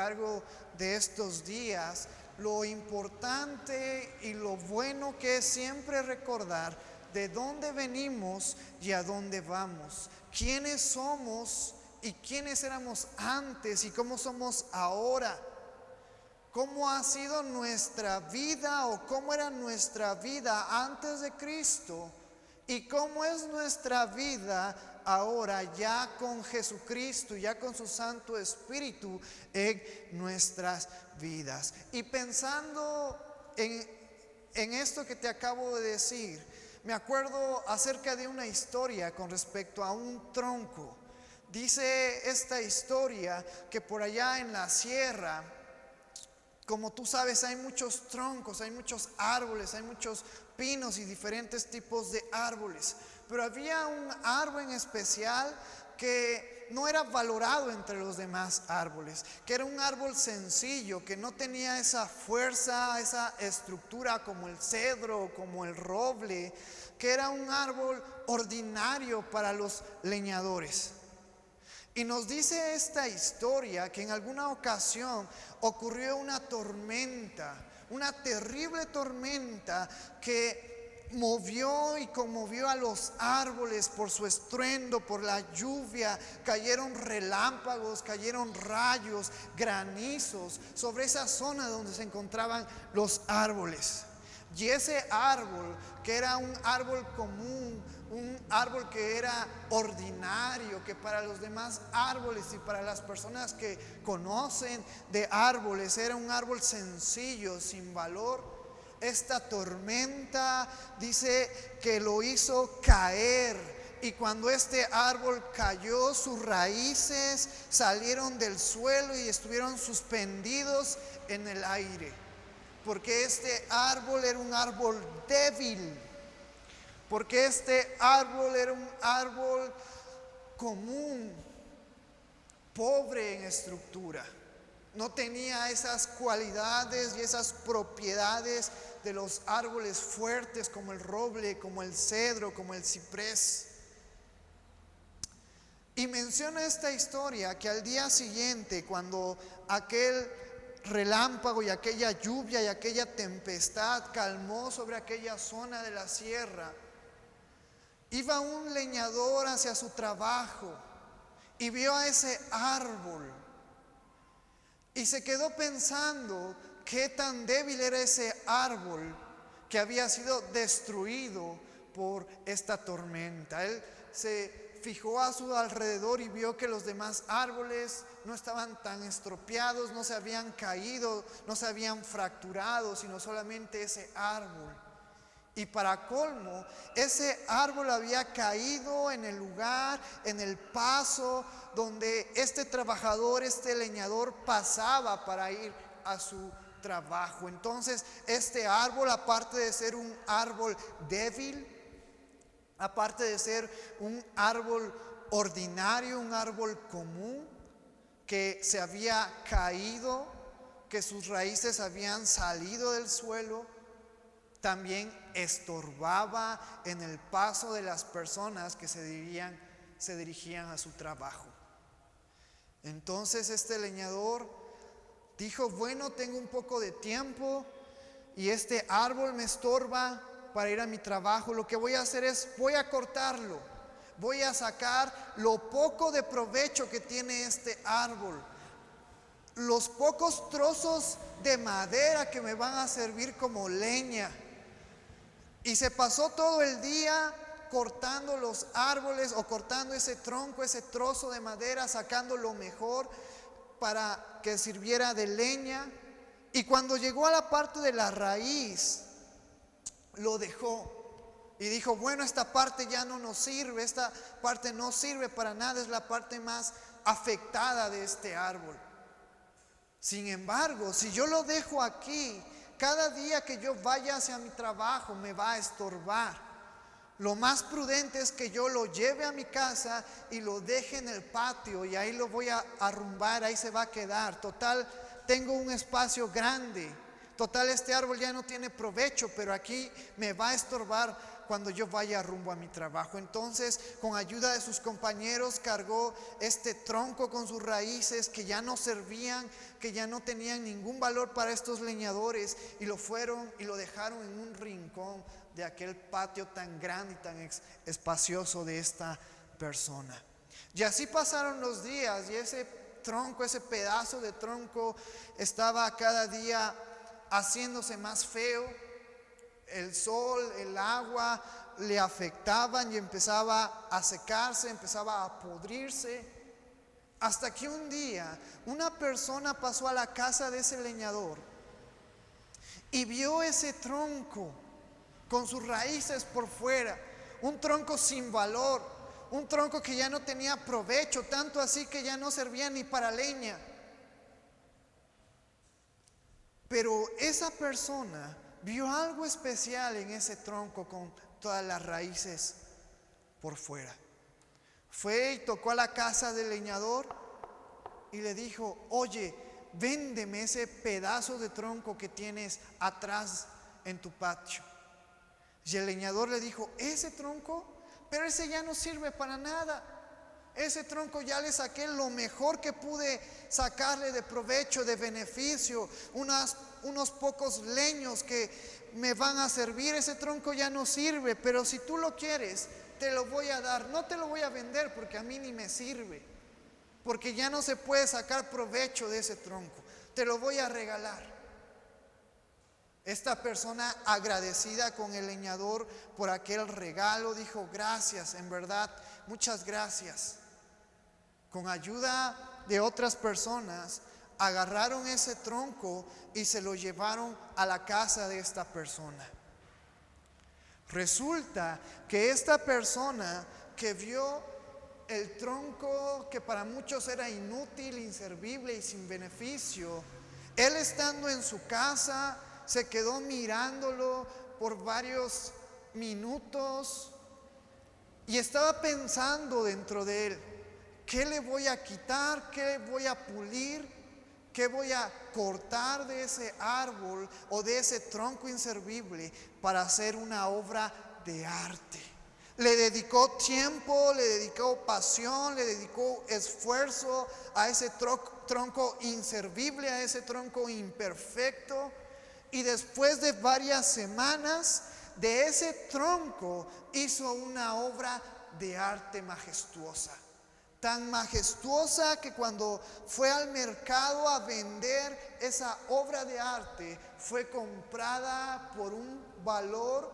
largo de estos días, lo importante y lo bueno que es siempre recordar de dónde venimos y a dónde vamos, quiénes somos y quiénes éramos antes y cómo somos ahora. ¿Cómo ha sido nuestra vida o cómo era nuestra vida antes de Cristo? ¿Y cómo es nuestra vida ahora ya con Jesucristo, ya con su Santo Espíritu en nuestras vidas? Y pensando en esto que te acabo de decir, me acuerdo acerca de una historia con respecto a un tronco. Dice esta historia que por allá en la sierra, como tú sabes, hay muchos troncos, hay muchos árboles, hay muchos pinos y diferentes tipos de árboles. Pero había un árbol en especial que no era valorado entre los demás árboles, que era un árbol sencillo, que no tenía esa fuerza, esa estructura como el cedro o como el roble, que era un árbol ordinario para los leñadores. Y nos dice esta historia que en alguna ocasión ocurrió una tormenta, una terrible tormenta que movió y conmovió a los árboles por su estruendo, por la lluvia. Cayeron relámpagos, cayeron rayos, granizos sobre esa zona donde se encontraban los árboles. Y ese árbol, que era un árbol común, un árbol que era ordinario, que para los demás árboles y para las personas que conocen de árboles era un árbol sencillo, sin valor, esta tormenta dice que lo hizo caer. Y cuando este árbol cayó, sus raíces salieron del suelo y estuvieron suspendidos en el aire. Porque este árbol era un árbol débil. Porque este árbol era un árbol común, pobre en estructura. No tenía esas cualidades y esas propiedades de los árboles fuertes como el roble, como el cedro, como el ciprés. Y menciona esta historia que al día siguiente, cuando aquel relámpago y aquella lluvia y aquella tempestad calmó sobre aquella zona de la sierra, iba un leñador hacia su trabajo y vio a ese árbol y se quedó pensando qué tan débil era ese árbol que había sido destruido por esta tormenta. Él se fijó a su alrededor y vio que los demás árboles no estaban tan estropeados, no se habían caído, no se habían fracturado, sino solamente ese árbol. Y para colmo, ese árbol había caído en el lugar, en el paso donde este trabajador, este leñador pasaba para ir a su trabajo. Entonces, este árbol, aparte de ser un árbol débil, aparte de ser un árbol ordinario, un árbol común, que se había caído, que sus raíces habían salido del suelo, también estorbaba en el paso de las personas que se dirigían a su trabajo. Entonces este leñador dijo: bueno, tengo un poco de tiempo y este árbol me estorba para ir a mi trabajo. Lo que voy a hacer es, voy a cortarlo, voy a sacar lo poco de provecho que tiene este árbol, los pocos trozos de madera que me van a servir como leña. Y se pasó todo el día cortando los árboles o cortando ese tronco, ese trozo de madera, sacando lo mejor para que sirviera de leña. Y cuando llegó a la parte de la raíz, lo dejó y dijo: bueno, esta parte ya no nos sirve, esta parte no sirve para nada, es la parte más afectada de este árbol. Sin embargo, si yo lo dejo aquí, cada día que yo vaya hacia mi trabajo me va a estorbar. Lo más prudente es que yo lo lleve a mi casa y lo deje en el patio, y ahí lo voy a arrumbar, ahí se va a quedar. Total, tengo un espacio grande. Total, este árbol ya no tiene provecho, pero aquí me va a estorbar cuando yo vaya rumbo a mi trabajo. Entonces, con ayuda de sus compañeros, cargó este tronco con sus raíces que ya no servían, que ya no tenían ningún valor para estos leñadores, y lo fueron y lo dejaron en un rincón de aquel patio tan grande y tan espacioso de esta persona. Y así pasaron los días, y ese tronco, ese pedazo de tronco estaba cada día haciéndose más feo. El sol, el agua le afectaban y empezaba a secarse, empezaba a pudrirse, hasta que un día una persona pasó a la casa de ese leñador y vio ese tronco con sus raíces por fuera, un tronco sin valor, un tronco que ya no tenía provecho, tanto así que ya no servía ni para leña. Pero esa persona vio algo especial en ese tronco con todas las raíces por fuera. Fue y tocó a la casa del leñador y le dijo: oye, véndeme ese pedazo de tronco que tienes atrás en tu patio. Y el leñador le dijo: ¿ese tronco? Pero ese ya no sirve para nada. Ese tronco ya le saqué lo mejor que pude sacarle de provecho, de beneficio, unos pocos leños que me van a servir. Ese tronco ya no sirve, pero si tú lo quieres, te lo voy a dar. No te lo voy a vender porque a mí ni me sirve, porque ya no se puede sacar provecho de ese tronco. Te lo voy a regalar. Esta persona, agradecida con el leñador por aquel regalo, dijo: gracias, en verdad, muchas gracias. Con ayuda de otras personas, agarraron ese tronco y se lo llevaron a la casa de esta persona. Resulta que esta persona que vio el tronco, que para muchos era inútil, inservible y sin beneficio, él estando en su casa se quedó mirándolo por varios minutos y estaba pensando dentro de él: ¿qué le voy a quitar? ¿Qué voy a pulir? ¿Qué voy a cortar de ese árbol o de ese tronco inservible para hacer una obra de arte? Le dedicó tiempo, le dedicó pasión, le dedicó esfuerzo a ese tronco inservible, a ese tronco imperfecto. Y después de varias semanas, de ese tronco hizo una obra de arte majestuosa. Tan majestuosa que cuando fue al mercado a vender esa obra de arte, fue comprada por un valor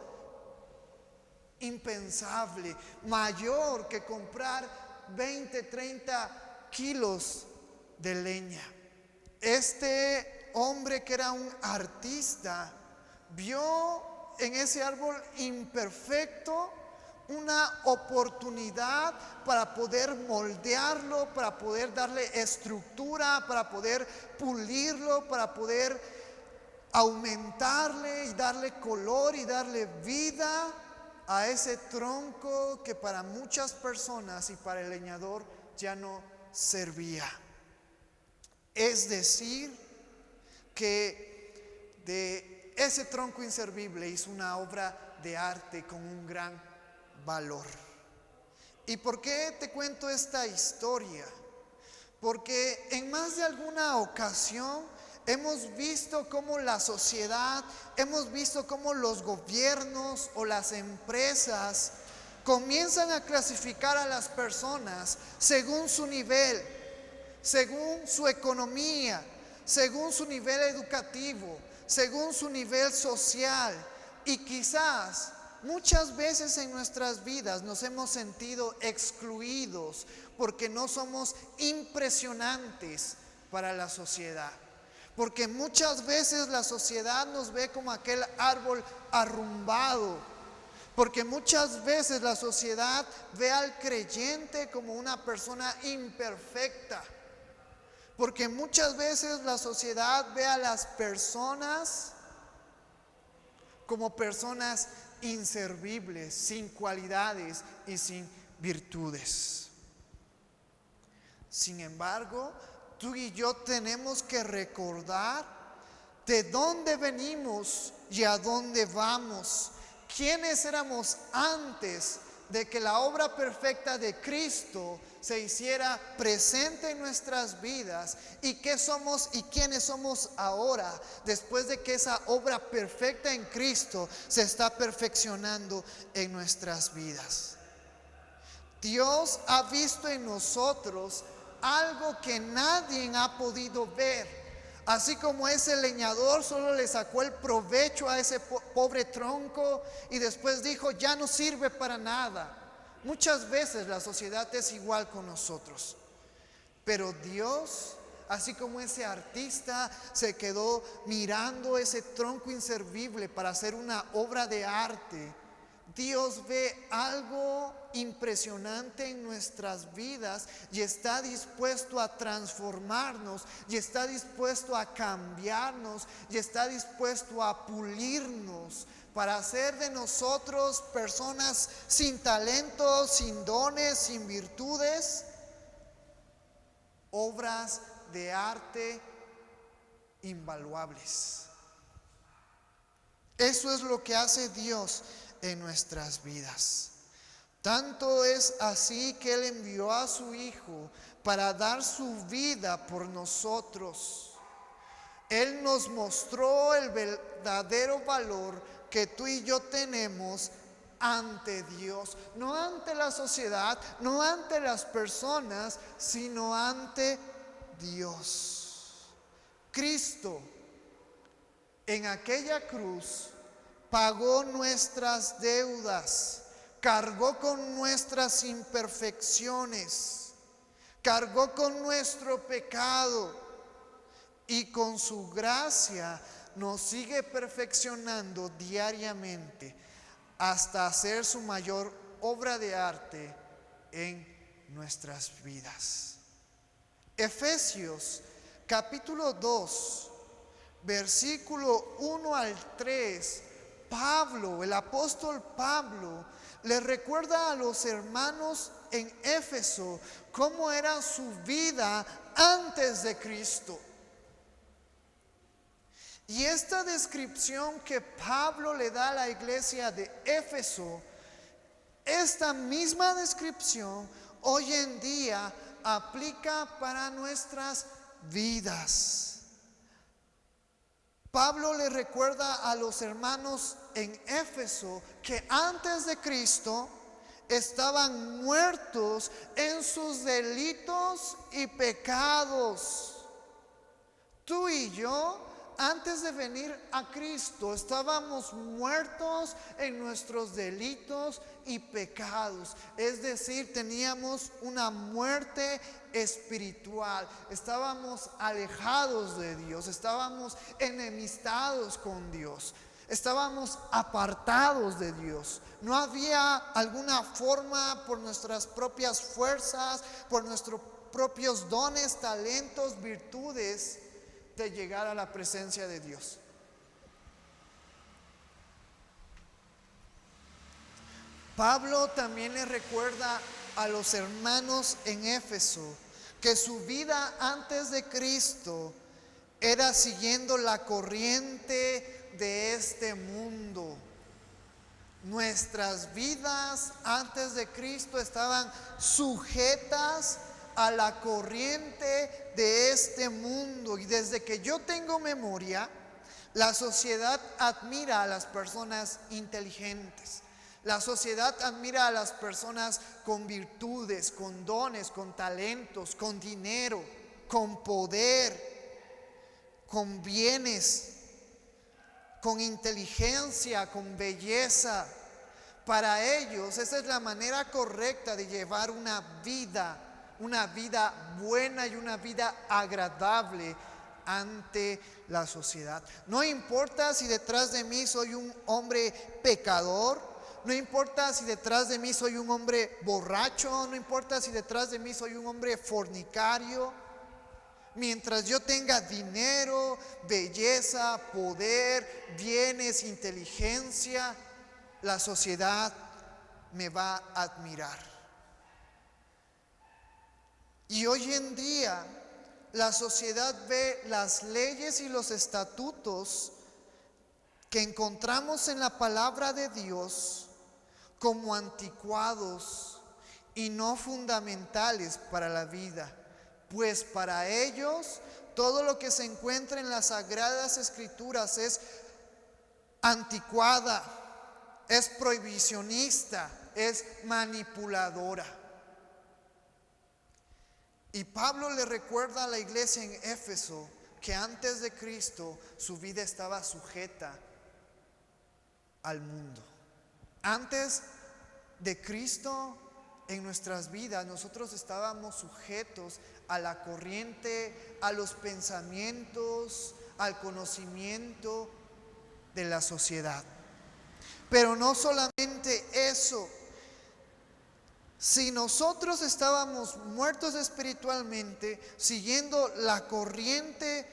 impensable, mayor que comprar 20, 30 kilos de leña. Este hombre, que era un artista, vio en ese árbol imperfecto una oportunidad para poder moldearlo, para poder darle estructura, para poder pulirlo, para poder aumentarle y darle color y darle vida a ese tronco que para muchas personas y para el leñador ya no servía. Es decir, que de ese tronco inservible hizo una obra de arte con un gran valor. ¿Y por qué te cuento esta historia? Porque en más de alguna ocasión hemos visto cómo la sociedad, hemos visto cómo los gobiernos o las empresas comienzan a clasificar a las personas según su nivel, según su economía, según su nivel educativo, según su nivel social. Y quizás muchas veces en nuestras vidas nos hemos sentido excluidos porque no somos impresionantes para la sociedad. Porque muchas veces la sociedad nos ve como aquel árbol arrumbado. Porque muchas veces la sociedad ve al creyente como una persona imperfecta. Porque muchas veces la sociedad ve a las personas como personas inservibles, sin cualidades y sin virtudes. Sin embargo, tú y yo tenemos que recordar de dónde venimos y a dónde vamos. ¿quiénes éramos antes de que la obra perfecta de Cristo se hiciera presente en nuestras vidas? ¿Y qué somos y quiénes somos ahora, después de que esa obra perfecta en Cristo se está perfeccionando en nuestras vidas? Dios ha visto en nosotros algo que nadie ha podido ver. Así como ese leñador solo le sacó el provecho a ese pobre tronco y después dijo, ya no sirve para nada. Muchas veces la sociedad es igual con nosotros. Pero Dios, así como ese artista se quedó mirando ese tronco inservible para hacer una obra de arte, Dios ve algo impresionante en nuestras vidas y está dispuesto a transformarnos, y está dispuesto a cambiarnos, y está dispuesto a pulirnos para hacer de nosotros personas sin talentos, sin dones, sin virtudes, obras de arte invaluables. Eso es lo que hace Dios en nuestras vidas. Tanto es así que Él envió a su Hijo para dar su vida por nosotros. Él nos mostró el verdadero valor que tú y yo tenemos ante Dios, no ante la sociedad, no ante las personas, sino ante Dios. Cristo en aquella cruz pagó nuestras deudas, cargó con nuestras imperfecciones, cargó con nuestro pecado y con su gracia nos sigue perfeccionando diariamente hasta hacer su mayor obra de arte en nuestras vidas. Efesios capítulo 2, versículo 1 al 3, Pablo, el apóstol Pablo, le recuerda a los hermanos en Éfeso cómo era su vida antes de Cristo. Y esta descripción que Pablo le da a la iglesia de Éfeso, esta misma descripción hoy en día aplica para nuestras vidas. Pablo le recuerda a los hermanos en Éfeso que antes de Cristo estaban muertos en sus delitos y pecados. Tú y yo, antes de venir a Cristo, estábamos muertos en nuestros delitos y pecados. Es decir, teníamos una muerte espiritual. Estábamos alejados de Dios, estábamos enemistados con Dios, estábamos apartados de Dios. No había alguna forma por nuestras propias fuerzas, por nuestros propios dones, talentos, virtudes, de llegar a la presencia de Dios. Pablo también le recuerda a los hermanos en Éfeso que su vida antes de Cristo era siguiendo la corriente de este mundo. Nuestras vidas antes de Cristo estaban sujetas a la corriente de este mundo. Y desde que yo tengo memoria, la sociedad admira a las personas inteligentes. La sociedad admira a las personas con virtudes, con dones, con talentos, con dinero, con poder, con bienes, con inteligencia, con belleza. Para ellos esa es la manera correcta de llevar una vida buena y una vida agradable ante la sociedad. No importa si detrás de mí soy un hombre pecador, no importa si detrás de mí soy un hombre borracho, no importa si detrás de mí soy un hombre fornicario. Mientras yo tenga dinero, belleza, poder, bienes, inteligencia, la sociedad me va a admirar. Y hoy en día la sociedad ve las leyes y los estatutos que encontramos en la palabra de Dios como anticuados y no fundamentales para la vida, pues para ellos todo lo que se encuentra en las Sagradas Escrituras es anticuada, es prohibicionista, es manipuladora. Y Pablo le recuerda a la iglesia en Éfeso que antes de Cristo su vida estaba sujeta al mundo. Antes de Cristo en nuestras vidas nosotros estábamos sujetos a la corriente, a los pensamientos, al conocimiento de la sociedad. Pero no solamente eso, si nosotros estábamos muertos espiritualmente, siguiendo la corriente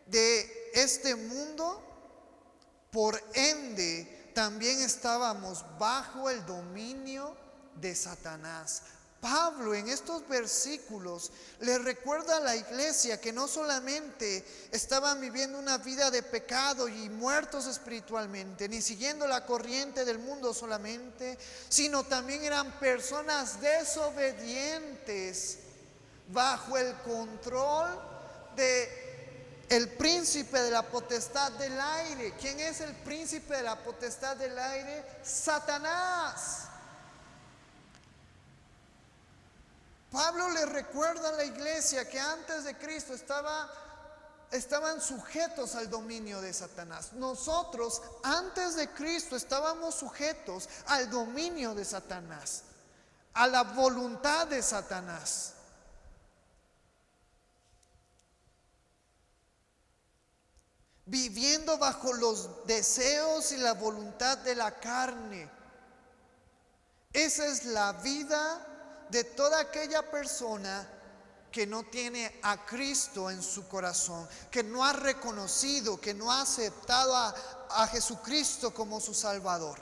de este mundo, por ende también estábamos bajo el dominio de Satanás. Pablo en estos versículos le recuerda a la iglesia que no solamente estaban viviendo una vida de pecado y muertos espiritualmente, ni siguiendo la corriente del mundo solamente, sino también eran personas desobedientes bajo el control de el príncipe de la potestad del aire. ¿Quién es el príncipe de la potestad del aire? Satanás. Pablo le recuerda a la iglesia que antes de Cristo estaban sujetos al dominio de Satanás. Nosotros antes de Cristo estábamos sujetos al dominio de Satanás, a la voluntad de Satanás. Viviendo bajo los deseos y la voluntad de la carne. Esa es la vida de toda aquella persona que no tiene a Cristo en su corazón, que no ha reconocido, que no ha aceptado a Jesucristo como su Salvador.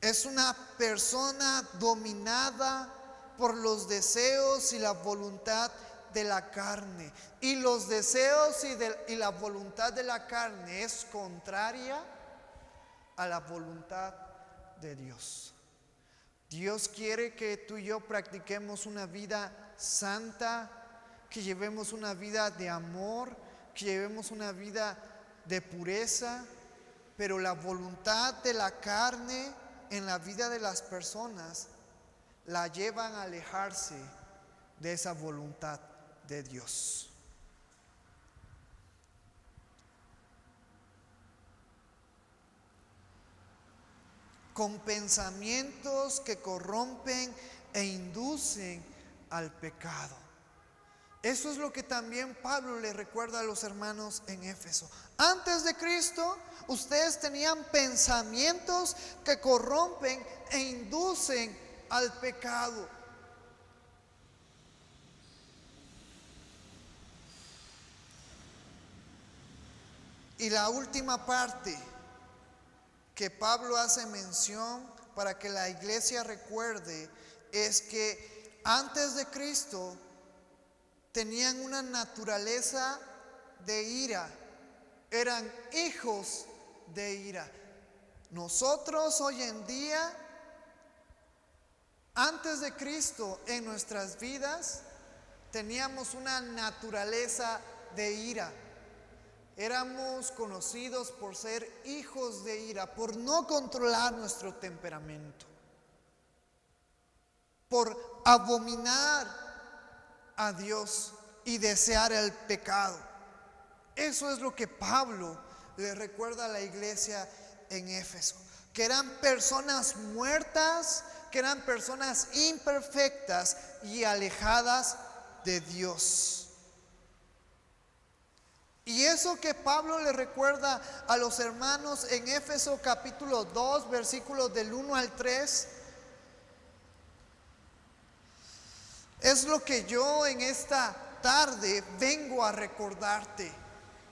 Es una persona dominada por los deseos y la voluntad de la carne. Y los deseos y la voluntad de la carne es contraria a la voluntad de Dios. Dios quiere que tú y yo practiquemos una vida santa, que llevemos una vida de amor, que llevemos una vida de pureza, pero la voluntad de la carne en la vida de las personas la llevan a alejarse de esa voluntad de Dios. Con pensamientos que corrompen e inducen al pecado. Eso es lo que también Pablo le recuerda a los hermanos en Éfeso. Antes de Cristo, ustedes tenían pensamientos que corrompen e inducen al pecado. Y la última parte que Pablo hace mención para que la iglesia recuerde es que antes de Cristo tenían una naturaleza de ira, eran hijos de ira. Nosotros hoy en día, antes de Cristo en nuestras vidas, teníamos una naturaleza de ira. Éramos conocidos por ser hijos de ira, por no controlar nuestro temperamento, por abominar a Dios y desear el pecado. Eso es lo que Pablo le recuerda a la iglesia en Éfeso, que eran personas muertas, que eran personas imperfectas y alejadas de Dios. Y eso que Pablo le recuerda a los hermanos en Éfeso capítulo 2, versículos del 1 al 3, es lo que yo en esta tarde vengo a recordarte,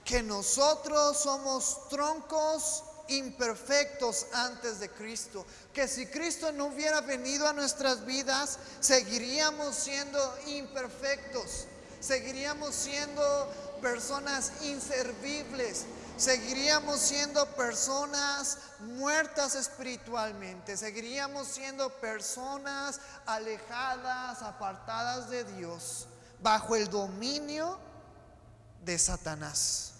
que nosotros somos troncos imperfectos antes de Cristo, que si Cristo no hubiera venido a nuestras vidas, seguiríamos siendo imperfectos, seguiríamos siendo personas inservibles, seguiríamos siendo personas muertas espiritualmente, seguiríamos siendo personas alejadas, apartadas de Dios, bajo el dominio de Satanás.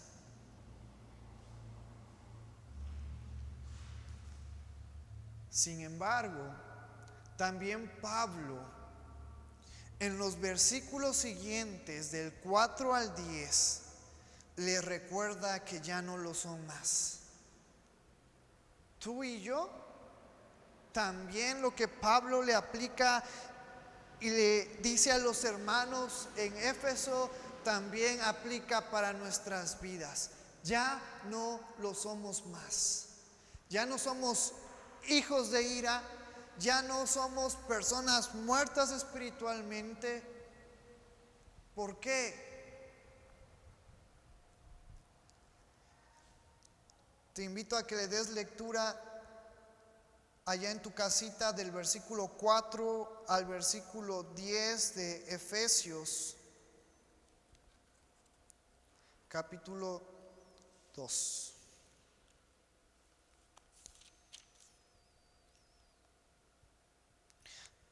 Sin embargo, también Pablo, en los versículos siguientes del 4 al 10, le recuerda que ya no lo son más. Tú y yo, también lo que Pablo le aplica y le dice a los hermanos en Éfeso, también aplica para nuestras vidas. Ya no lo somos más. Ya no somos hijos de ira, ya no somos personas muertas espiritualmente. ¿Por qué? Te invito a que le des lectura allá en tu casita del versículo 4 al versículo 10 de Efesios, capítulo 2.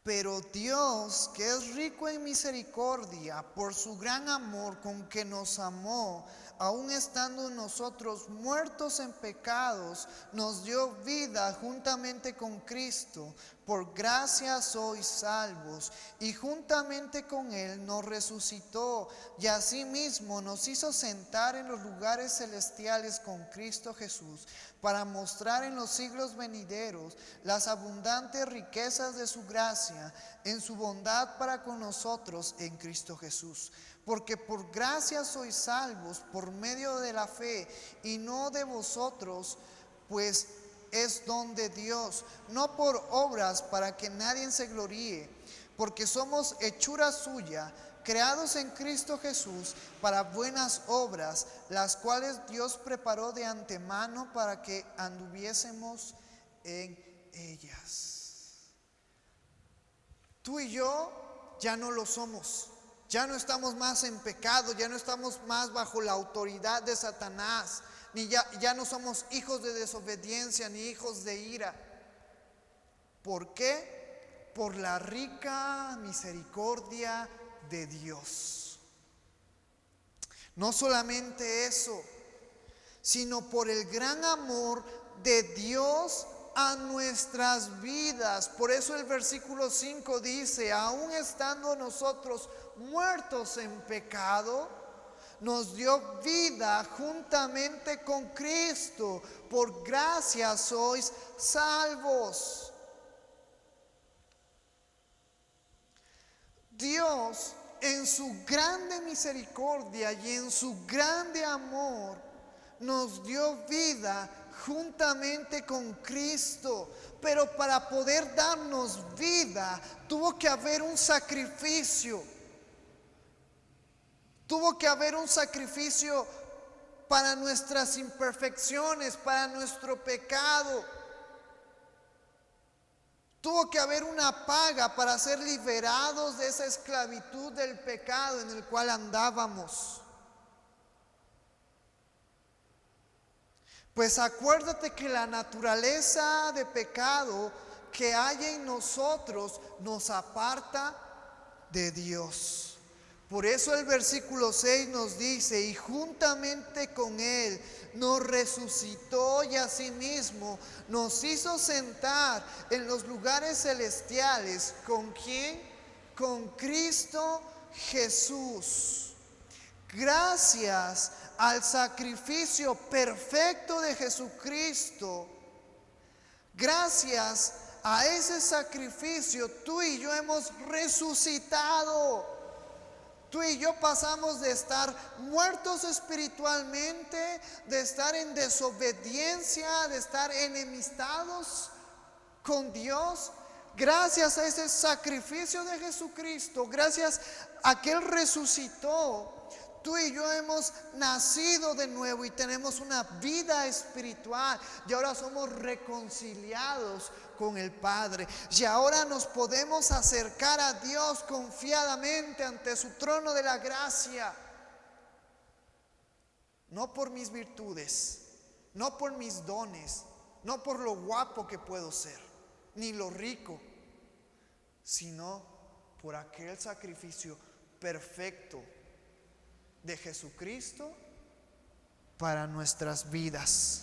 Pero Dios, que es rico en misericordia, por su gran amor con que nos amó, aun estando nosotros muertos en pecados, nos dio vida juntamente con Cristo. Por gracia sois salvos, y juntamente con Él nos resucitó, y asimismo nos hizo sentar en los lugares celestiales con Cristo Jesús, para mostrar en los siglos venideros las abundantes riquezas de su gracia, en su bondad para con nosotros en Cristo Jesús. Porque por gracia sois salvos por medio de la fe, y no de vosotros, pues es don de Dios, no por obras para que nadie se gloríe, porque somos hechura suya, creados en Cristo Jesús para buenas obras, las cuales Dios preparó de antemano para que anduviésemos en ellas. Tú y yo ya no lo somos. Ya no estamos más en pecado, ya no estamos más bajo la autoridad de Satanás, ni ya no somos hijos de desobediencia, ni hijos de ira. ¿Por qué? Por la rica misericordia de Dios. No solamente eso, sino por el gran amor de Dios a nuestras vidas. Por eso el versículo 5 dice: aun estando nosotros muertos en pecado, nos dio vida juntamente con Cristo. Por gracia sois salvos. Dios, en su grande misericordia y en su grande amor, nos dio vida juntamente con Cristo. Pero para poder darnos vida, tuvo que haber un sacrificio. Tuvo que haber un sacrificio para nuestras imperfecciones, para nuestro pecado. Tuvo que haber una paga para ser liberados de esa esclavitud del pecado en el cual andábamos. Pues acuérdate que la naturaleza de pecado que hay en nosotros nos aparta de Dios. Por eso el versículo 6 nos dice: y juntamente con Él nos resucitó, y asimismo nos hizo sentar en los lugares celestiales. ¿Con quién? Con Cristo Jesús. Gracias al sacrificio perfecto de Jesucristo, gracias a ese sacrificio, tú y yo hemos resucitado. Tú y yo pasamos de estar muertos espiritualmente, de estar en desobediencia, de estar enemistados con Dios. Gracias a ese sacrificio de Jesucristo, gracias a que Él resucitó, tú y yo hemos nacido de nuevo y tenemos una vida espiritual. Y ahora somos reconciliados con el Padre. Y ahora nos podemos acercar a Dios confiadamente ante su trono de la gracia. no por mis virtudes, no por mis dones, no por lo guapo que puedo ser, ni lo rico, sino por aquel sacrificio perfecto de Jesucristo para nuestras vidas.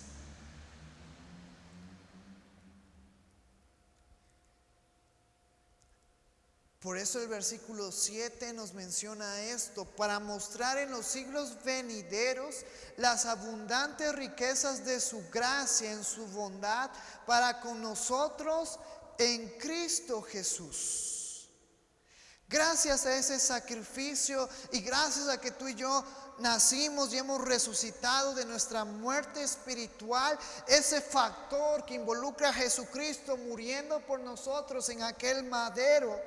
Por eso el versículo 7 nos menciona esto: para mostrar en los siglos venideros las abundantes riquezas de su gracia en su bondad para con nosotros en Cristo Jesús. Gracias a ese sacrificio y gracias a que tú y yo nacimos y hemos resucitado de nuestra muerte espiritual, ese factor que involucra a Jesucristo muriendo por nosotros en aquel madero,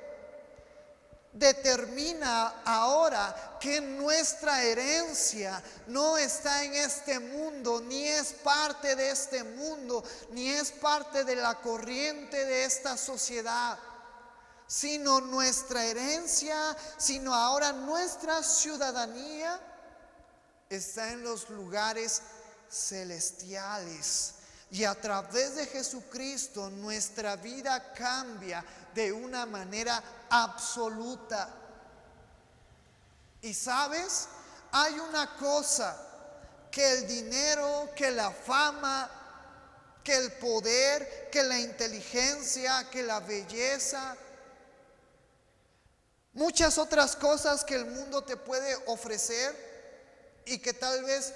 determina ahora que nuestra herencia no está en este mundo, ni es parte de este mundo, ni es parte de la corriente de esta sociedad, sino nuestra herencia, sino ahora nuestra ciudadanía está en los lugares celestiales. Y a través de Jesucristo nuestra vida cambia de una manera absoluta. Y sabes, hay una cosa que el dinero, que la fama, que el poder, que la inteligencia, que la belleza, muchas otras cosas que el mundo te puede ofrecer y que tal vez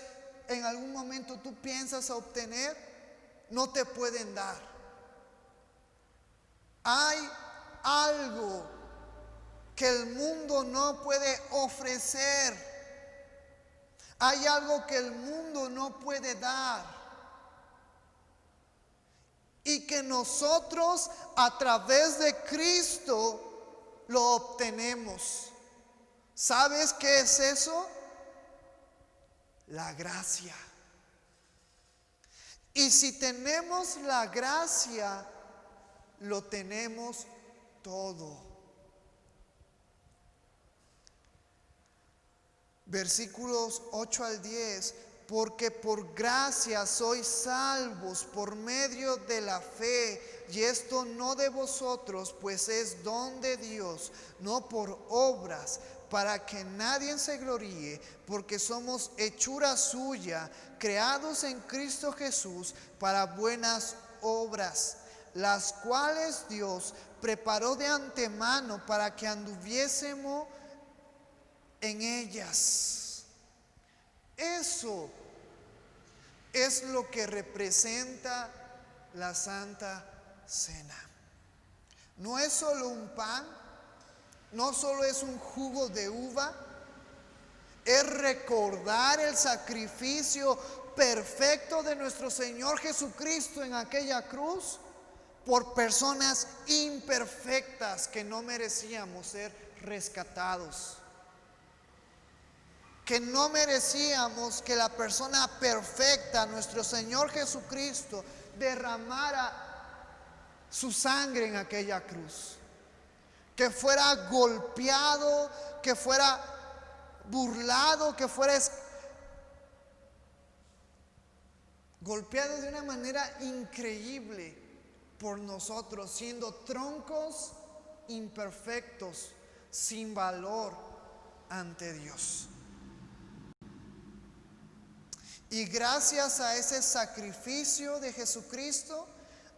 en algún momento tú piensas obtener, no te pueden dar. Hay algo que el mundo no puede ofrecer. Hay algo que el mundo no puede dar. Y que nosotros a través de Cristo lo obtenemos. ¿Sabes qué es eso? La gracia. Y si tenemos la gracia, lo tenemos todo. Versículos 8 al 10. Porque por gracia sois salvos por medio de la fe, y esto no de vosotros, pues es don de Dios, no por obras, para que nadie se gloríe, porque somos hechura suya, creados en Cristo Jesús para buenas obras, las cuales Dios preparó de antemano para que anduviésemos en ellas. Eso es lo que representa la Santa Cena. No es solo un pan, no solo es un jugo de uva, es recordar el sacrificio perfecto de nuestro Señor Jesucristo en aquella cruz por personas imperfectas que no merecíamos ser rescatados, que no merecíamos que la persona perfecta, nuestro Señor Jesucristo, derramara su sangre en aquella cruz, que fuera golpeado, que fuera burlado, que fuera golpeado de una manera increíble por nosotros, siendo troncos imperfectos, sin valor ante Dios. Y gracias a ese sacrificio de Jesucristo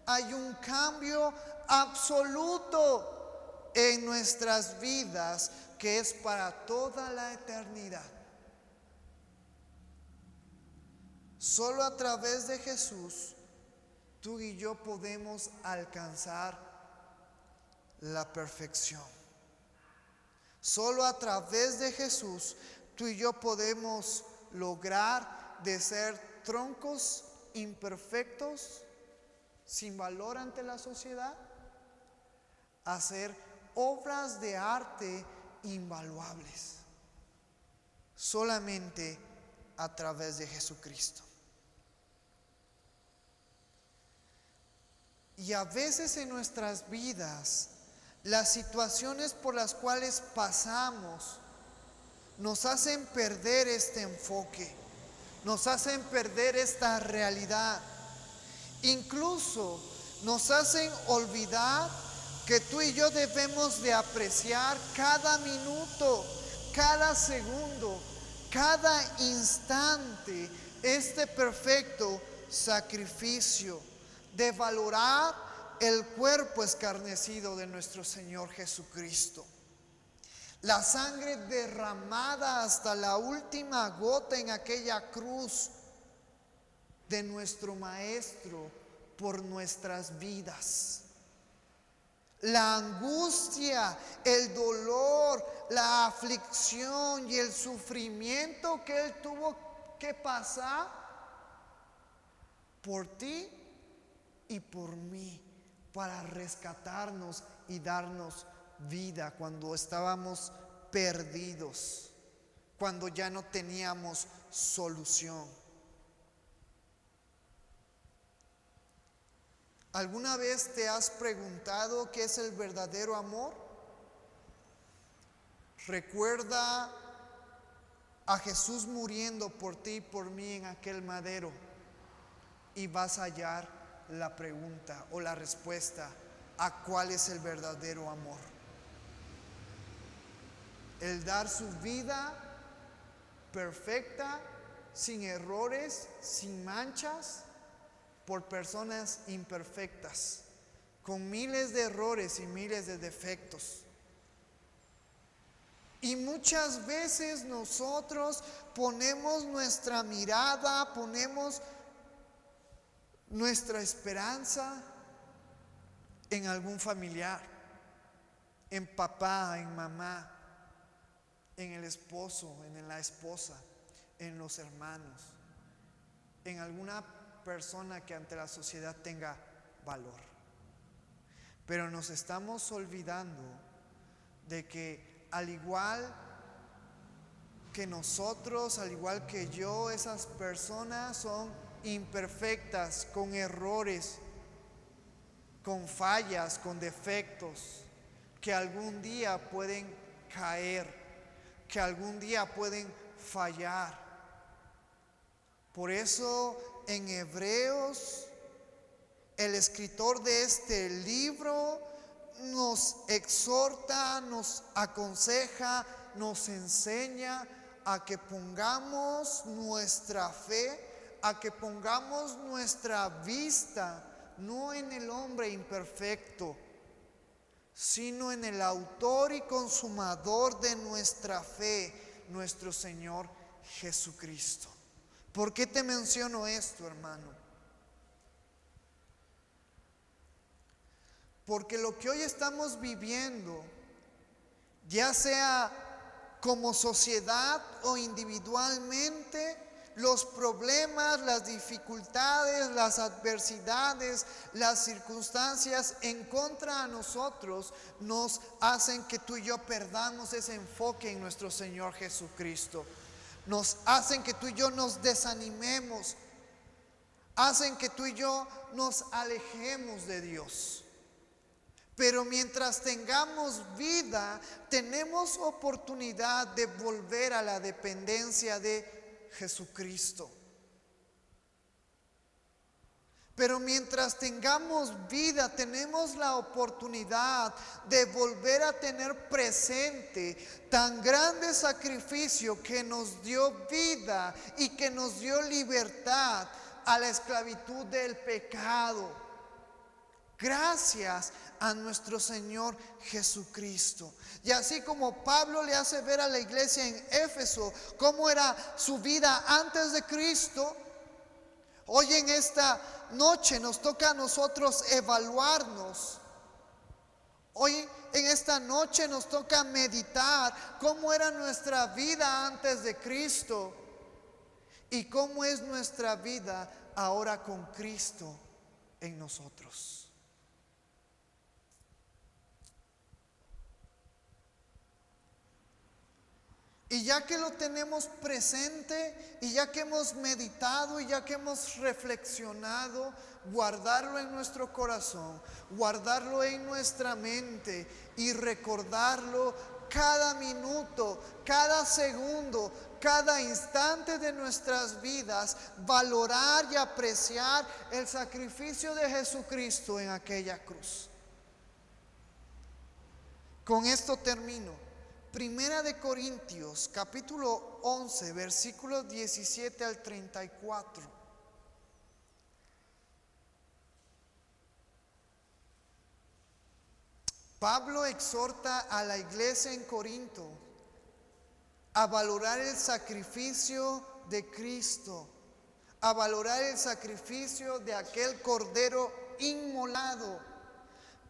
hay un cambio absoluto en nuestras vidas que es para toda la eternidad. Solo a través de Jesús tú y yo podemos alcanzar la perfección. Solo a través de Jesús tú y yo podemos lograr de ser troncos imperfectos, sin valor ante la sociedad, a ser obras de arte invaluables, solamente a través de Jesucristo. Y a veces en nuestras vidas, las situaciones por las cuales pasamos nos hacen perder este enfoque. nos hacen perder esta realidad. Incluso nos hacen olvidar que tú y yo debemos de apreciar cada minuto, cada segundo, cada instante, este perfecto sacrificio de valorar el cuerpo escarnecido de nuestro Señor Jesucristo. La sangre derramada hasta la última gota en aquella cruz de nuestro Maestro por nuestras vidas. La angustia, el dolor, la aflicción y el sufrimiento que Él tuvo que pasar por ti y por mí, para rescatarnos y darnos vida cuando estábamos perdidos, cuando ya no teníamos solución. ¿Alguna vez te has preguntado qué es el verdadero amor? Recuerda a Jesús muriendo por ti y por mí en aquel madero y vas a hallar la pregunta o la respuesta a cuál es el verdadero amor. El dar su vida perfecta, sin errores, sin manchas, por personas imperfectas, con miles de errores y miles de defectos. Y muchas veces nosotros ponemos nuestra mirada, ponemos nuestra esperanza en algún familiar, en papá, en mamá, en el esposo, en la esposa, en los hermanos, en alguna persona que ante la sociedad tenga valor. Pero nos estamos olvidando de que al igual que nosotros, al igual que yo, esas personas son imperfectas, con errores, con fallas, con defectos, que algún día pueden caer, que algún día pueden fallar. Por eso en Hebreos, el escritor de este libro nos exhorta, nos aconseja, nos enseña a que pongamos nuestra fe, a que pongamos nuestra vista no en el hombre imperfecto, sino en el autor y consumador de nuestra fe, nuestro Señor Jesucristo. ¿Por qué te menciono esto, hermano? Porque lo que hoy estamos viviendo, ya sea como sociedad o individualmente, los problemas, las dificultades, las adversidades, las circunstancias en contra a nosotros nos hacen que tú y yo perdamos ese enfoque en nuestro Señor Jesucristo. Nos hacen que tú y yo nos desanimemos, hacen que tú y yo nos alejemos de Dios. Pero mientras tengamos vida, tenemos oportunidad de volver a la dependencia de Jesucristo. Pero mientras tengamos vida, tenemos la oportunidad de volver a tener presente tan grande sacrificio que nos dio vida y que nos dio libertad a la esclavitud del pecado. Gracias a nuestro Señor Jesucristo. Y así como Pablo le hace ver a la iglesia en Éfeso cómo era su vida antes de Cristo, hoy en esta noche nos toca a nosotros evaluarnos. Hoy en esta noche nos toca meditar cómo era nuestra vida antes de Cristo y cómo es nuestra vida ahora con Cristo en nosotros. Y ya que lo tenemos presente, y ya que hemos meditado, y ya que hemos reflexionado, guardarlo en nuestro corazón, guardarlo en nuestra mente y recordarlo cada minuto, cada segundo, cada instante de nuestras vidas, valorar y apreciar el sacrificio de Jesucristo en aquella cruz. Con esto termino. Primera de Corintios, capítulo 11, versículos 17 al 34. Pablo exhorta a la iglesia en Corinto a valorar el sacrificio de Cristo, a valorar el sacrificio de aquel cordero inmolado.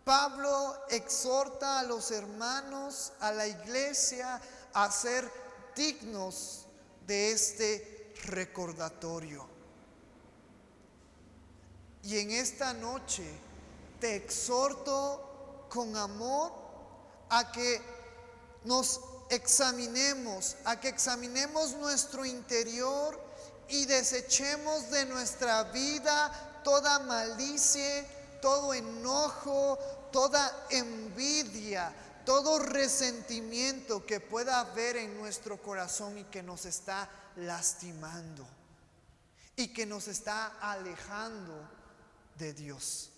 Pablo exhorta a los hermanos, a la iglesia, a ser dignos de este recordatorio. Y en esta noche te exhorto con amor a que nos examinemos, a que examinemos nuestro interior y desechemos de nuestra vida toda malicia, todo enojo, toda envidia, todo resentimiento que pueda haber en nuestro corazón y que nos está lastimando y que nos está alejando de Dios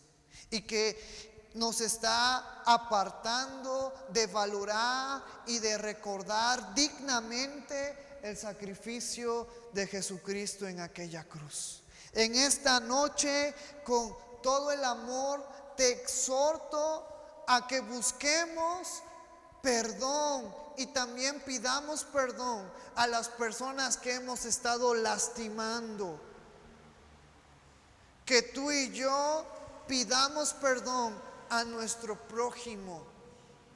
y que nos está apartando de valorar y de recordar dignamente el sacrificio de Jesucristo en aquella cruz. En esta noche, con todo el amor, te exhorto a que busquemos perdón y también pidamos perdón a las personas que hemos estado lastimando. Que tú y yo pidamos perdón a nuestro prójimo.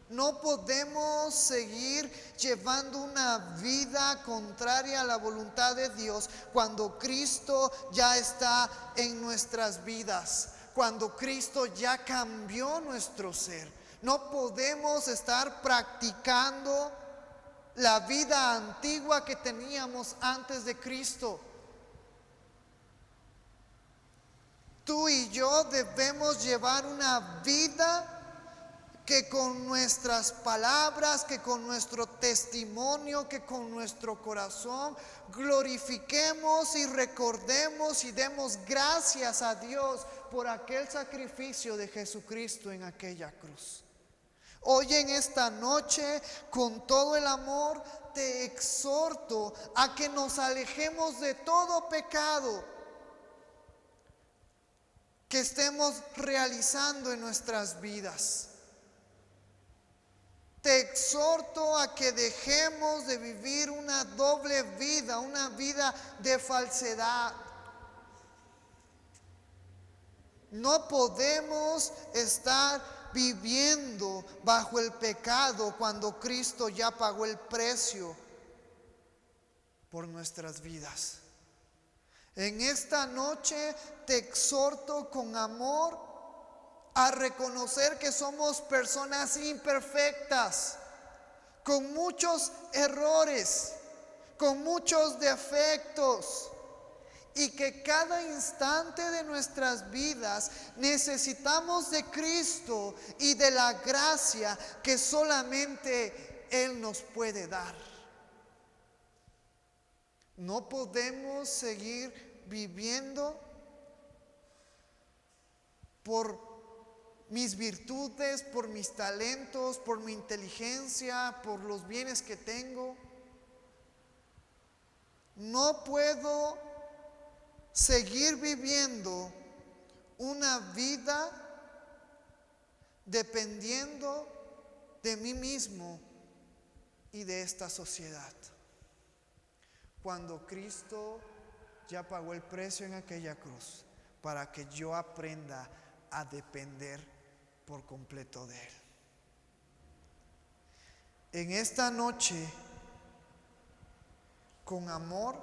No podemos seguir llevando una vida contraria a la voluntad de Dios cuando Cristo ya está en nuestras vidas, cuando Cristo ya cambió nuestro ser. No podemos estar practicando la vida antigua que teníamos antes de Cristo. Tú y yo debemos llevar una vida que con nuestras palabras, que con nuestro testimonio, que con nuestro corazón glorifiquemos y recordemos y demos gracias a Dios por aquel sacrificio de Jesucristo en aquella cruz. Hoy en esta noche, con todo el amor, te exhorto a que nos alejemos de todo pecado que estemos realizando en nuestras vidas. Te exhorto a que dejemos de vivir una doble vida, una vida de falsedad. No podemos estar viviendo bajo el pecado cuando Cristo ya pagó el precio por nuestras vidas. En esta noche te exhorto con amor a reconocer que somos personas imperfectas, con muchos errores, con muchos defectos, y que cada instante de nuestras vidas necesitamos de Cristo y de la gracia que solamente Él nos puede dar. No podemos seguir viviendo por mis virtudes, por mis talentos, por mi inteligencia, por los bienes que tengo. No puedo seguir viviendo una vida dependiendo de mí mismo y de esta sociedad. Cuando Cristo ya pagó el precio en aquella cruz para que yo aprenda a depender por completo de Él. En esta noche, con amor,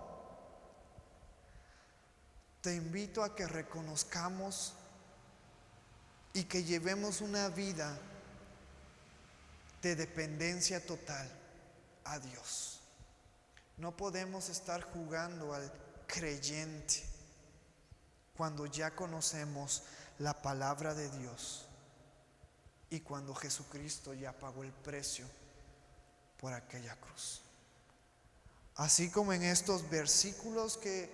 te invito a que reconozcamos y que llevemos una vida de dependencia total a Dios. No podemos estar jugando al creyente cuando ya conocemos la palabra de Dios y cuando Jesucristo ya pagó el precio por aquella cruz. Así como en estos versículos que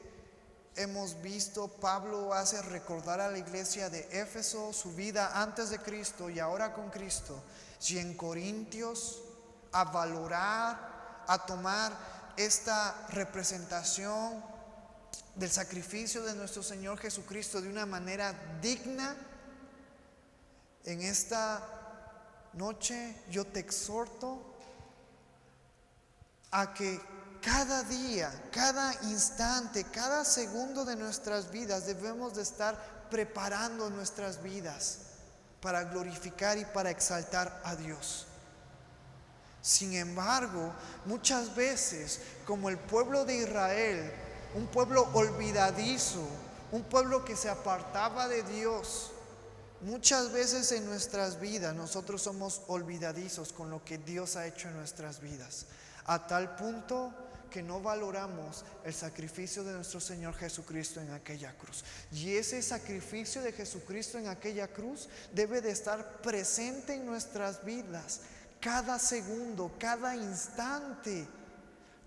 hemos visto, Pablo hace recordar a la iglesia de Éfeso su vida antes de Cristo y ahora con Cristo, y en Corintios a valorar, a tomar esta representación del sacrificio de nuestro Señor Jesucristo de una manera digna. En esta noche yo te exhorto a que cada día, cada instante, cada segundo de nuestras vidas debemos de estar preparando nuestras vidas para glorificar y para exaltar a Dios. Sin embargo, muchas veces, como el pueblo de Israel, un pueblo olvidadizo, un pueblo que se apartaba de Dios, muchas veces en nuestras vidas nosotros somos olvidadizos con lo que Dios ha hecho en nuestras vidas, a tal punto que no valoramos el sacrificio de nuestro Señor Jesucristo en aquella cruz. Y ese sacrificio de Jesucristo en aquella cruz debe de estar presente en nuestras vidas. Cada segundo, cada instante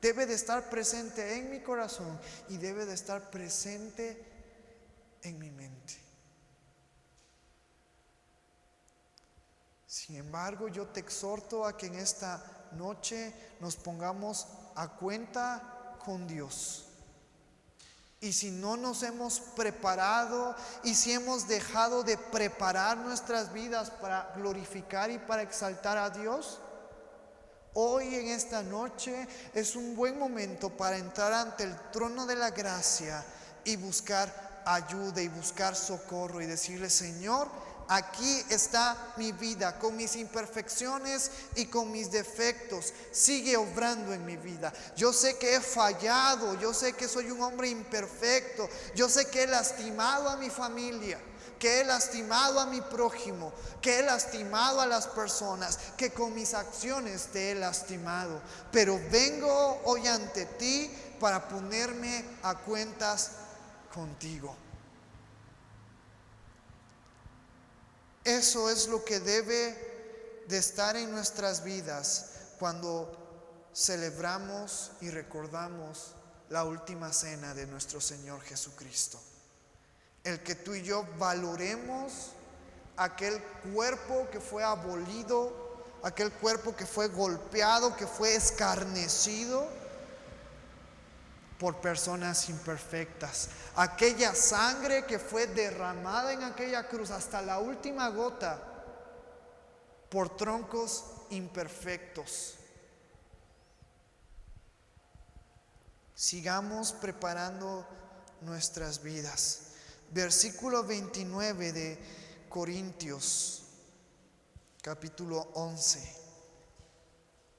debe de estar presente en mi corazón y debe de estar presente en mi mente. Sin embargo, yo te exhorto a que en esta noche nos pongamos a cuenta con Dios. Y si no nos hemos preparado y si hemos dejado de preparar nuestras vidas para glorificar y para exaltar a Dios, hoy en esta noche es un buen momento para entrar ante el trono de la gracia y buscar ayuda y buscar socorro y decirle: Señor, aquí está mi vida, con mis imperfecciones y con mis defectos. Sigue obrando en mi vida. Yo sé que he fallado, yo sé que soy un hombre imperfecto, yo sé que he lastimado a mi familia, que he lastimado a mi prójimo, que he lastimado a las personas, que con mis acciones te he lastimado. Pero vengo hoy ante ti para ponerme a cuentas contigo. Eso es lo que debe de estar en nuestras vidas cuando celebramos y recordamos la última cena de nuestro Señor Jesucristo. El que tú y yo valoremos aquel cuerpo que fue abolido, aquel cuerpo que fue golpeado, que fue escarnecido por personas imperfectas, aquella sangre que fue derramada en aquella cruz hasta la última gota por troncos imperfectos. Sigamos preparando nuestras vidas. Versículo 29 de Corintios, capítulo 11.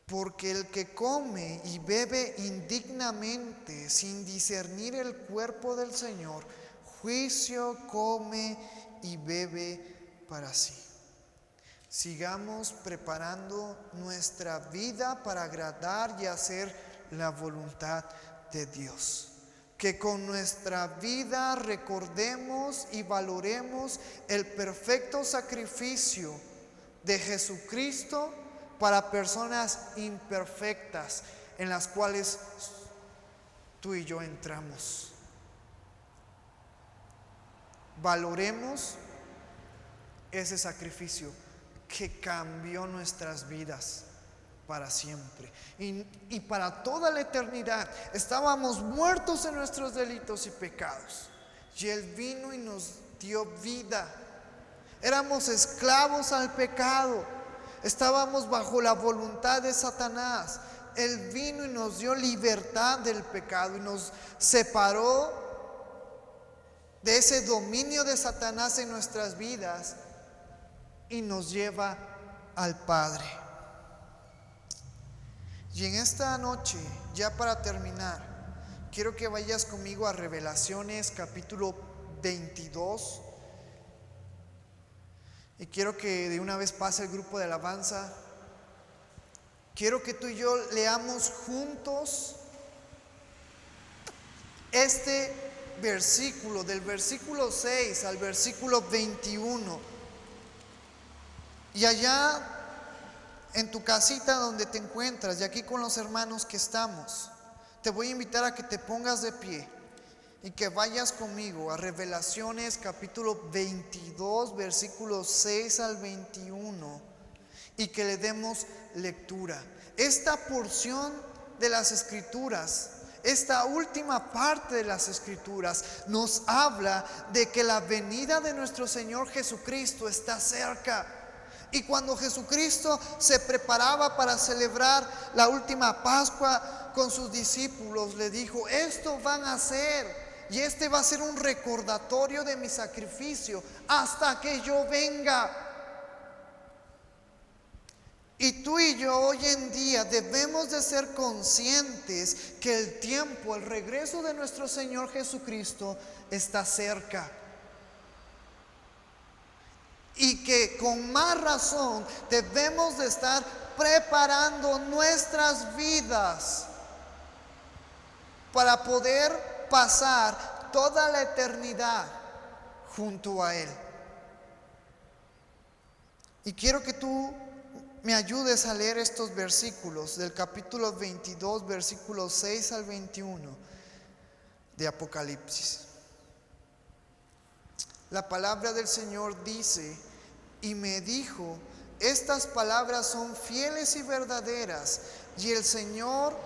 Porque el que come y bebe indignamente, sin discernir el cuerpo del Señor, juicio come y bebe para sí. Sigamos preparando nuestra vida para agradar y hacer la voluntad de Dios. Que con nuestra vida recordemos y valoremos el perfecto sacrificio de Jesucristo para personas imperfectas en las cuales tú y yo entramos. Valoremos ese sacrificio que cambió nuestras vidas para siempre y para toda la eternidad. Estábamos muertos en nuestros delitos y pecados, y Él vino y nos dio vida. Éramos esclavos al pecado, estábamos bajo la voluntad de Satanás. Él vino y nos dio libertad del pecado y nos separó de ese dominio de Satanás en nuestras vidas y nos lleva al Padre. Y en esta noche, ya para terminar, quiero que vayas conmigo a Revelaciones capítulo 22. Y quiero que de una vez pase el grupo de alabanza. Quiero que tú y yo leamos juntos este versículo, del versículo 6 al versículo 21. Y allá en tu casita donde te encuentras y aquí con los hermanos que estamos, te voy a invitar a que te pongas de pie y que vayas conmigo a Revelaciones capítulo 22, versículos 6 al 21, y que le demos lectura. Esta porción de las Escrituras, esta última parte de las Escrituras, nos habla de que la venida de nuestro Señor Jesucristo está cerca. Y cuando Jesucristo se preparaba para celebrar la última Pascua con sus discípulos, le dijo: esto van a hacer, y este va a ser un recordatorio de mi sacrificio hasta que yo venga. Y tú y yo hoy en día debemos de ser conscientes que el tiempo, el regreso de nuestro Señor Jesucristo está cerca. Y que con más razón debemos de estar preparando nuestras vidas para poder pasar toda la eternidad junto a Él. Y quiero que tú me ayudes a leer estos versículos del capítulo 22, versículos 6 al 21 de Apocalipsis. La palabra del Señor dice: y me dijo, estas palabras son fieles y verdaderas, y el Señor,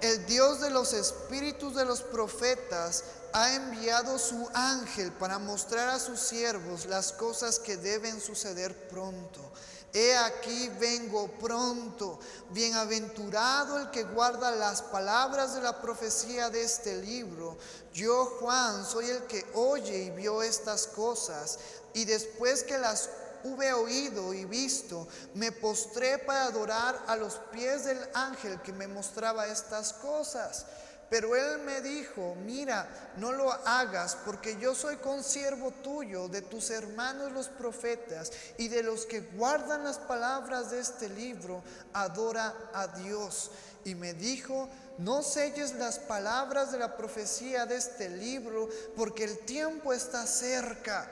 el Dios de los espíritus de los profetas, ha enviado su ángel para mostrar a sus siervos las cosas que deben suceder pronto. He aquí vengo pronto. Bienaventurado el que guarda las palabras de la profecía de este libro. Yo, Juan, soy el que oye y vio estas cosas, y después que las hube oído y visto, me postré para adorar a los pies del ángel que me mostraba estas cosas. Pero él me dijo: mira, no lo hagas, porque yo soy consiervo tuyo, de tus hermanos los profetas, y de los que guardan las palabras de este libro. Adora a Dios. Y me dijo: no selles las palabras de la profecía de este libro, porque el tiempo está cerca.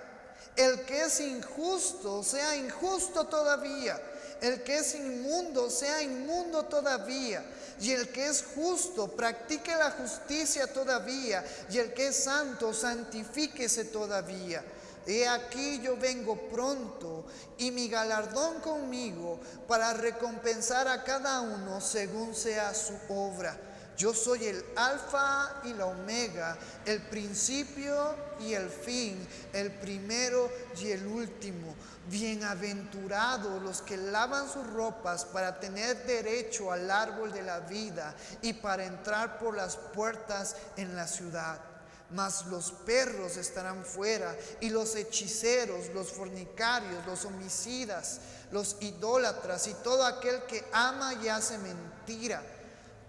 El que es injusto, sea injusto todavía. El que es inmundo, sea inmundo todavía. Y el que es justo, practique la justicia todavía. Y el que es santo, santifíquese todavía. He aquí yo vengo pronto, y mi galardón conmigo, para recompensar a cada uno según sea su obra. Yo soy el alfa y la omega, el principio y el fin, el primero y el último. Bienaventurados los que lavan sus ropas para tener derecho al árbol de la vida y para entrar por las puertas en la ciudad. Mas los perros estarán fuera, y los hechiceros, los fornicarios, los homicidas, los idólatras y todo aquel que ama y hace mentira.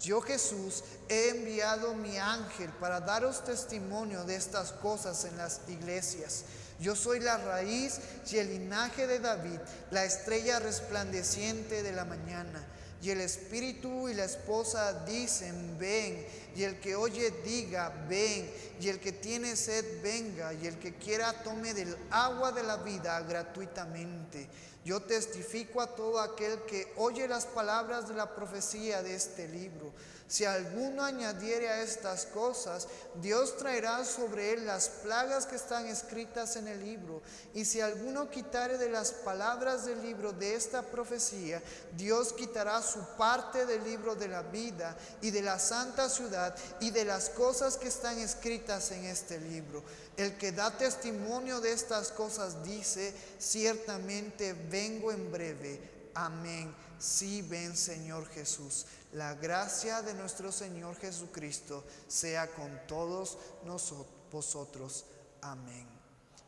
Yo, Jesús, he enviado mi ángel para daros testimonio de estas cosas en las iglesias. Yo soy la raíz y el linaje de David, la estrella resplandeciente de la mañana. Y el espíritu y la esposa dicen: ven. Y el que oye diga: ven. Y el que tiene sed venga. Y el que quiera tome del agua de la vida gratuitamente. Yo testifico a todo aquel que oye las palabras de la profecía de este libro. Si alguno añadiere a estas cosas, Dios traerá sobre él las plagas que están escritas en el libro. Y si alguno quitare de las palabras del libro de esta profecía, Dios quitará su parte del libro de la vida y de la santa ciudad y de las cosas que están escritas en este libro. El que da testimonio de estas cosas dice: ciertamente vengo en breve. Amén. Sí, ven, Señor Jesús. La gracia de nuestro Señor Jesucristo sea con todos vosotros. Amén.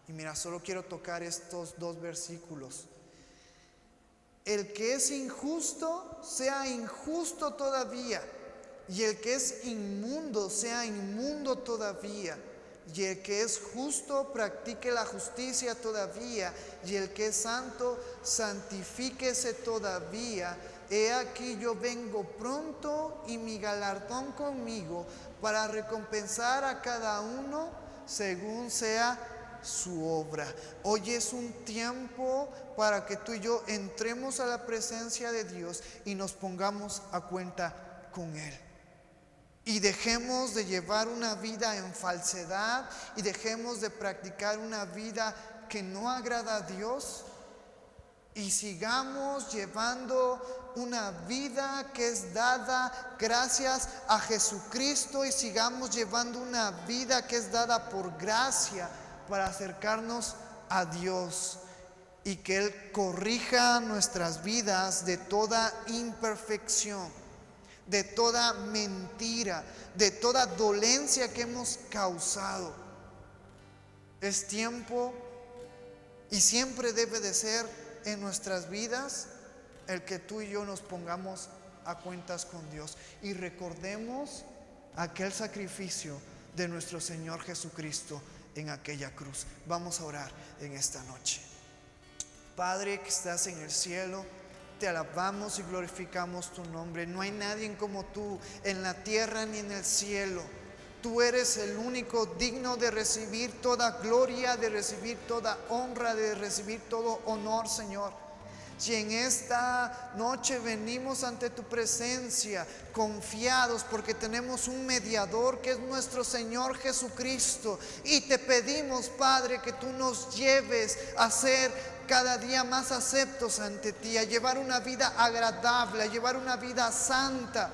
Y mira, solo quiero tocar estos dos versículos. El que es injusto, sea injusto todavía. Y el que es inmundo, sea inmundo todavía. Y el que es justo, practique la justicia todavía. Y el que es santo, santifíquese todavía. He aquí yo vengo pronto, y mi galardón conmigo, para recompensar a cada uno según sea su obra. Hoy es un tiempo para que tú y yo entremos a la presencia de Dios y nos pongamos a cuenta con Él. Y dejemos de llevar una vida en falsedad y dejemos de practicar una vida que no agrada a Dios. Y sigamos llevando una vida que es dada gracias a Jesucristo, y sigamos llevando una vida que es dada por gracia para acercarnos a Dios, y que Él corrija nuestras vidas de toda imperfección, de toda mentira, de toda dolencia que hemos causado. Es tiempo, y siempre debe de ser en nuestras vidas, el que tú y yo nos pongamos a cuentas con Dios y recordemos aquel sacrificio de nuestro Señor Jesucristo en aquella cruz. Vamos a orar en esta noche. Padre que estás en el cielo, te alabamos y glorificamos tu nombre. No hay nadie como tú en la tierra ni en el cielo. Tú eres el único digno de recibir toda gloria, de recibir toda honra, de recibir todo honor, Señor. Si en esta noche venimos ante tu presencia confiados porque tenemos un mediador que es nuestro Señor Jesucristo, y te pedimos, Padre, que tú nos lleves a ser cada día más aceptos ante ti, a llevar una vida agradable, a llevar una vida santa.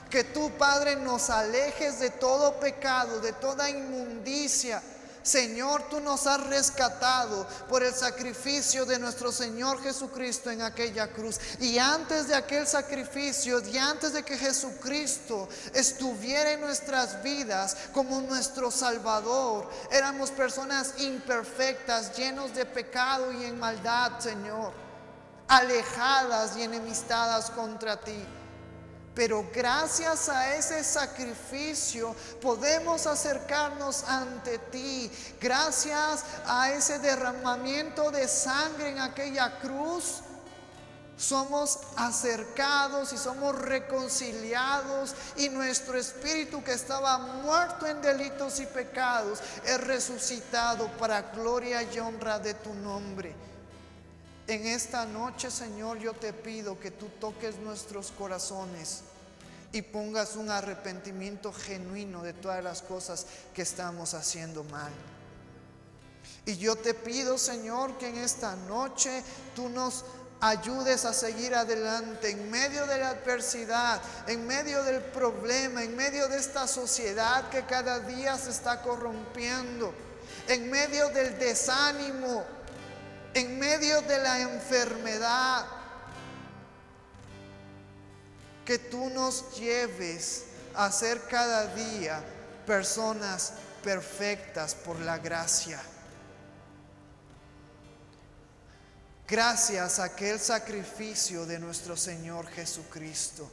Que tú, Padre, nos alejes de todo pecado, de toda inmundicia. Señor, tú nos has rescatado por el sacrificio de nuestro Señor Jesucristo en aquella cruz. Y antes de aquel sacrificio, y antes de que Jesucristo estuviera en nuestras vidas como nuestro Salvador, éramos personas imperfectas, llenos de pecado y en maldad, Señor, alejadas y enemistadas contra ti. Pero gracias a ese sacrificio podemos acercarnos ante ti. Gracias a ese derramamiento de sangre en aquella cruz, somos acercados y somos reconciliados, y nuestro espíritu que estaba muerto en delitos y pecados es resucitado para gloria y honra de tu nombre. En esta noche, Señor, yo te pido que tú toques nuestros corazones y pongas un arrepentimiento genuino de todas las cosas que estamos haciendo mal. Y yo te pido, Señor, que en esta noche tú nos ayudes a seguir adelante en medio de la adversidad, en medio del problema, en medio de esta sociedad que cada día se está corrompiendo, en medio del desánimo, en medio de la enfermedad. Que tú nos lleves a ser cada día personas perfectas por la gracia. Gracias a aquel sacrificio de nuestro Señor Jesucristo.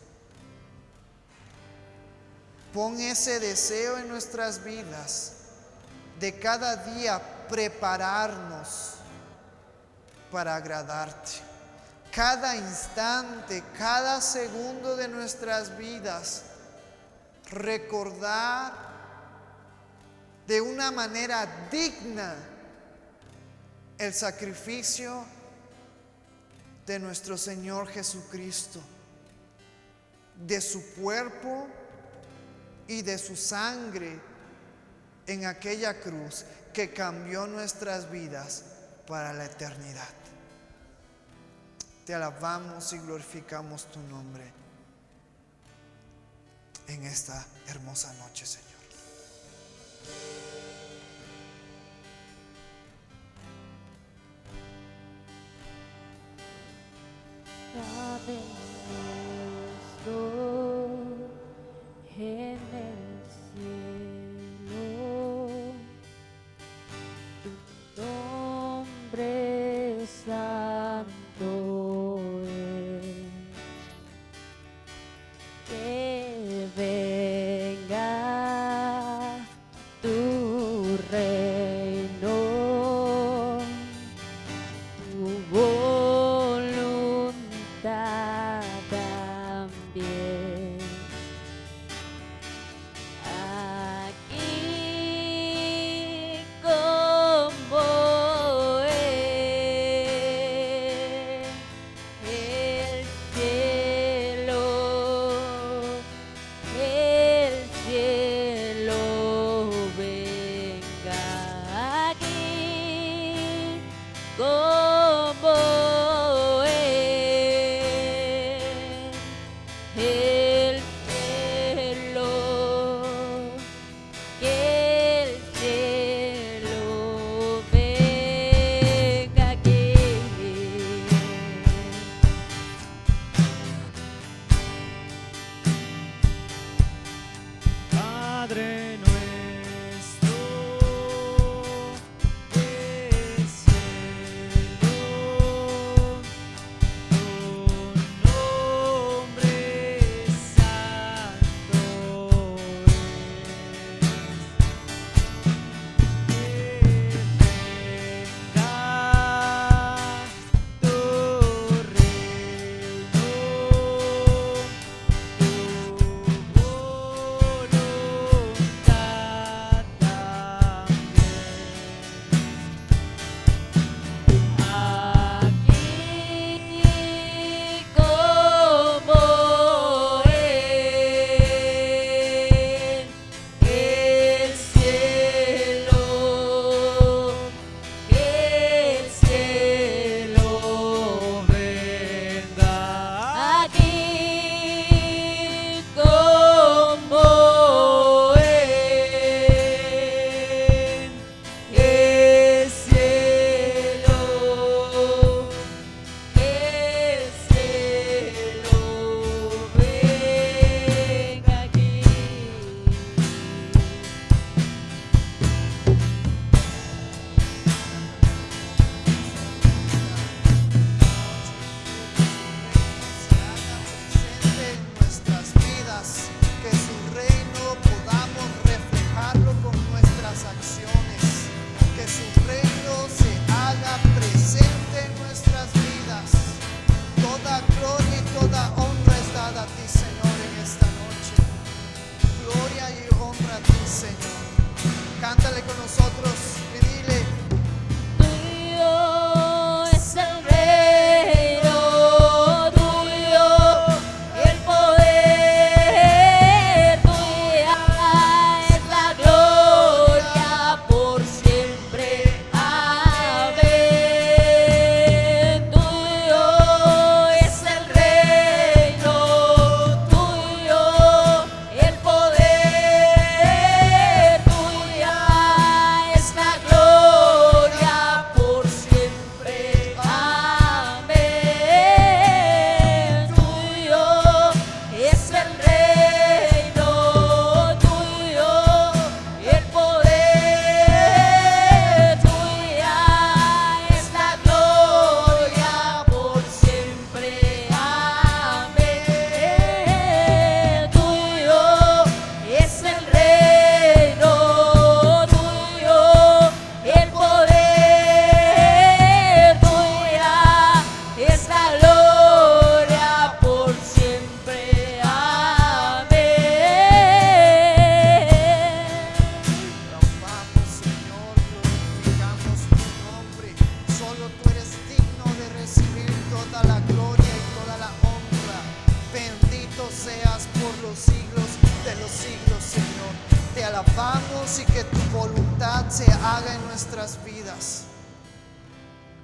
Pon ese deseo en nuestras vidas de cada día prepararnos para agradarte. Cada instante, cada segundo de nuestras vidas, recordar de una manera digna el sacrificio de nuestro Señor Jesucristo, de su cuerpo y de su sangre en aquella cruz que cambió nuestras vidas para la eternidad. Te alabamos y glorificamos tu nombre en esta hermosa noche, Señor. Padre nuestro en el cielo, tu nombre santo es, que venga tu reino, tu voluntad también aquí como voluntad se haga en nuestras vidas,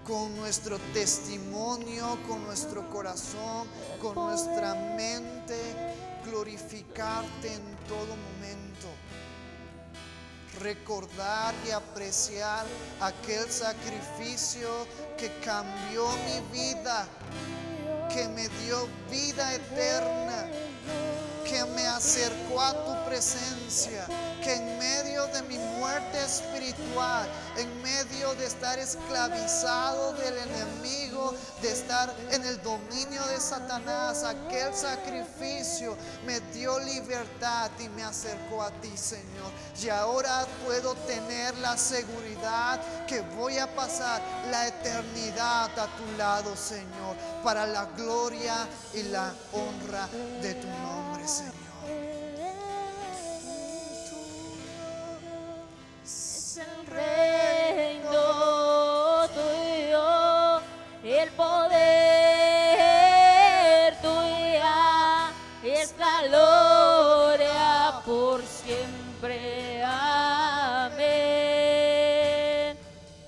con nuestro testimonio, con nuestro corazón, con nuestra mente, glorificarte en todo momento. Recordar y apreciar aquel sacrificio que cambió mi vida, que me dio vida eterna, que me acercó a tu presencia, que en medio de mi muerte espiritual, en medio de estar esclavizado del enemigo, de estar en el dominio de Satanás, aquel sacrificio me dio libertad y me acercó a ti, Señor. Y ahora puedo tener la seguridad que voy a pasar la eternidad a tu lado, Señor, para la gloria y la honra de tu nombre, Señor. Es el reino tuyo, el poder tuya, es la gloria por siempre. Amén.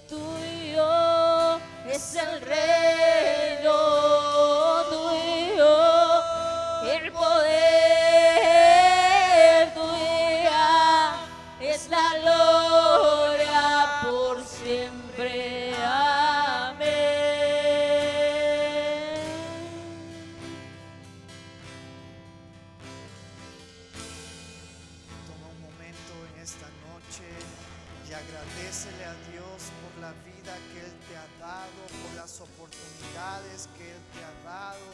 Tuyo es el reino tuyo, el poder tuya, es la gloria por siempre. Amén. Toma un momento en esta noche y agradécele a Dios por la vida que Él te ha dado, por las oportunidades que Él te ha dado,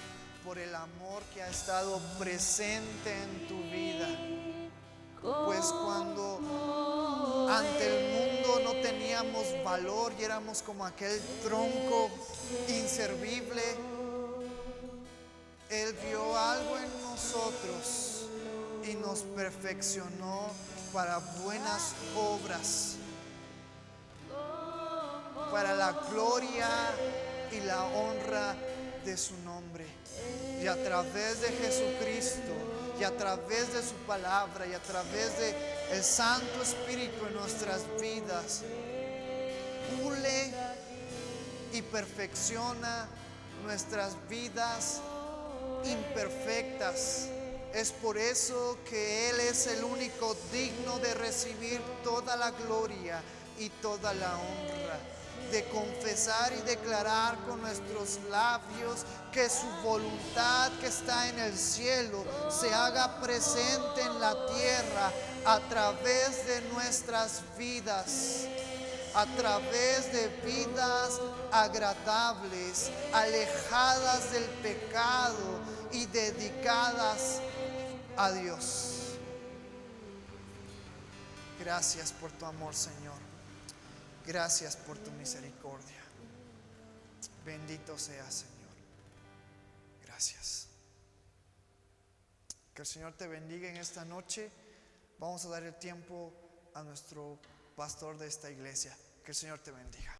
por el amor que ha estado presente en tu vida. Pues cuando ante el mundo no teníamos valor y éramos como aquel tronco inservible, Él vio algo en nosotros y nos perfeccionó para buenas obras, para la gloria y la honra de su nombre. Y a través de Jesucristo, y a través de su palabra, y a través de el Santo Espíritu en nuestras vidas, pule y perfecciona nuestras vidas imperfectas. Es por eso que Él es el único digno de recibir toda la gloria y toda la honra, de confesar y declarar con nuestros labios que su voluntad que está en el cielo se haga presente en la tierra a través de nuestras vidas, a través de vidas agradables, alejadas del pecado y dedicadas a Dios. Gracias por tu amor, Señor. Gracias por tu misericordia. Bendito seas, Señor. Gracias. Que el Señor te bendiga en esta noche. Vamos a dar el tiempo a nuestro pastor de esta iglesia. Que el Señor te bendiga.